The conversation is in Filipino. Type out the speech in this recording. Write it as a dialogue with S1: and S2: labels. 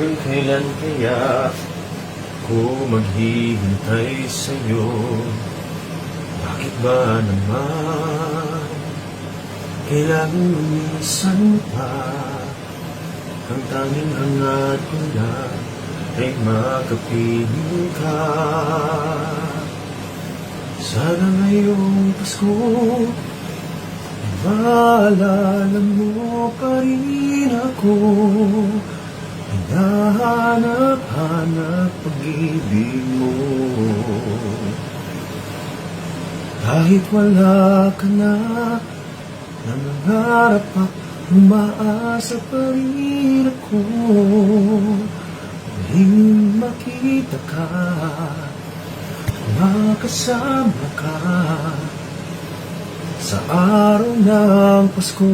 S1: Hanggang kailan kaya ako maghihintay sa'yo? Bakit ba naman kailangan lumisan pa? Ang tanging hangat ko lang ay makapiling ka. Sana ngayong Pasko maalala mo pa rin ako. Hinahanap-hanap pag-ibig mo. Kahit wala ka na, nangangarap at umaasa pa rin ako. Muling makita ka, makasama ka sa araw ng Pasko.